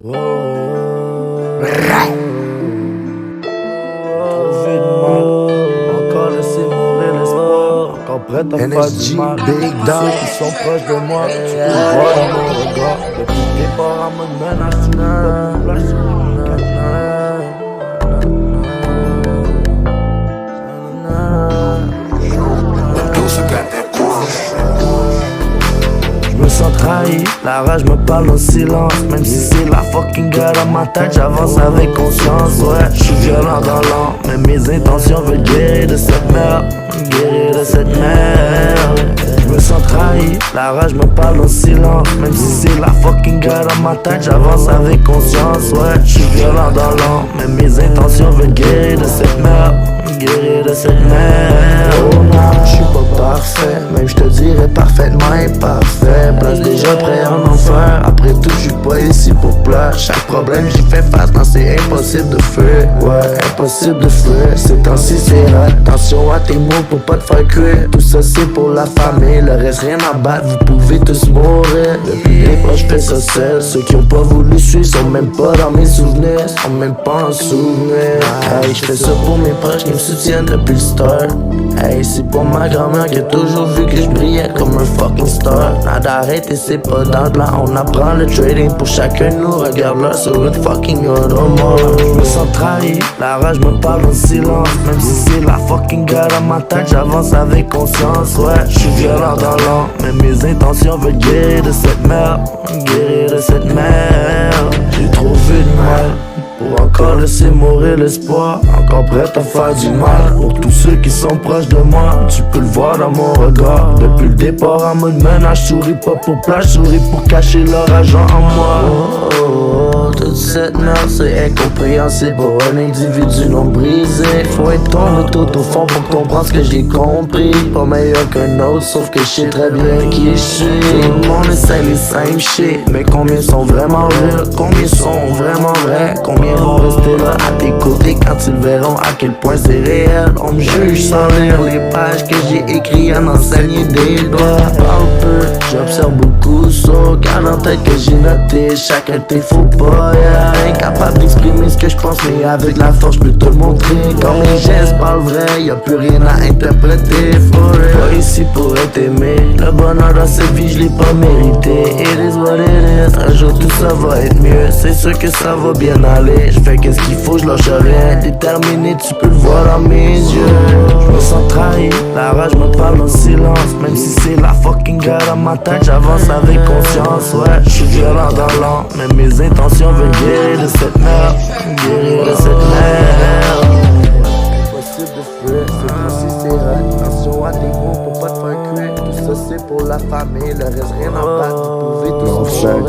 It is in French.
Trouvé de mal, encore laissé mourir l'espoir, encore prêt à faire du mal. Big Dog. Ceux qui sont proches de moi, tu peux le voir dans mon regard. Depuis le départ en mode menace, tu peux pas me Je me sens trahi, la rage me parle en silence. Même si c'est la fucking gueule dans ma tête, j'avance avec conscience. Ouais, je suis violent dans l'âme, mais mes intentions veulent guérir de cette merde. Guérir de cette merde. Je me sens trahi, la rage me parle en silence. Même si c'est la fucking gueule dans ma tête, j'avance avec conscience. Ouais, je suis violent dans l'âme, mais mes intentions veulent guérir de cette merde. Guérir de cette merde. Oh non, je suis pas parfait, même je te dirais parfaitement imparfait. Place déjà prêt en enfer. Après tout, je suis pas ici pour pleurer. Chaque problème j'y fais face, non c'est impossible de fuir. Ouais, impossible de fuir. C'est temps-ci c'est rare. Attention à tes mots pour pas te faire cuire. Tout ça c'est pour la famille, le reste rien à battre, vous pouvez tous mourir. Depuis les proches, je fais ça seul. Ceux qui ont pas voulu suivre sont même pas dans mes souvenirs, sont même pas en souvenir. Hey, je fais ça pour mes proches qui me soutiennent depuis le start. Hey, c'est pour ma grand-mère qui a toujours vu que je brillais comme un fucking star. Nada arrêté, c'est pas dans le plan. On apprend le trading pour chacun de nous. Regarde là sur une fucking heure au mort. Je me sens trahi, la rage me parle en silence. Même si c'est la fucking gueule dans ma tête, j'avance avec conscience. Ouais, je suis violent dans l'âme, mais mes intentions veulent guérir de cette merde. Guérir de cette merde. J'ai trop vu de mal pour encore laisser mourir l'espoir. Encore prêt à faire du mal pour tous ceux qui sont proches de moi. Tu peux le voir dans mon regard. Depuis le départ en mode menace, je souris pas pour plage, je souris pour cacher leur argent en moi. Toute cette merde c'est incompréhensible pour un individu non brisé. Faut être tombé tout au fond pour comprendre ce que j'ai compris. Pas meilleur qu'un autre, sauf que je sais très bien qui je suis. Tout le monde essaie les same shit, mais combien sont vraiment real? Combien sont vraiment vrais? Combien vont rester là à tes côtés quand ils verront à quel point c'est réel? On me juge sans lire les pages que j'ai écrites en enseigner des doigts. Parle peu, j'observe beaucoup, so garde en tête que j'ai noté chacun de tes faux pas. Yeah. Incapable d'exprimer ce que je pense, mais avec la force je peux te le montrer. Quand mes gestes parlent vrai, y'a plus rien à interpréter. For real. Pas ici pour être aimé, le bonheur dans cette vie je l'ai pas mérité. It is what it is, un jour tout ça va être mieux. C'est sûr que ça va bien aller, je fais qu'est-ce qu'il faut, je lâche rien. Déterminé, tu peux le voir dans mes yeux. Je me sens trahi, la rage me parle en silence. Même si c'est la fucking gueule dans ma tête, j'avance avec conscience. Ouais, je suis violent dans l'âme, mais mes intentions veulent guérir de cette merde. Guérir de cette merde. Impossible de fuir, c'est temps-ci c'est rare. Attention à tes mots pour pas te faire cuire. Tout ça c'est pour la famille, le reste rien à battre, vous pouvez tous mourir.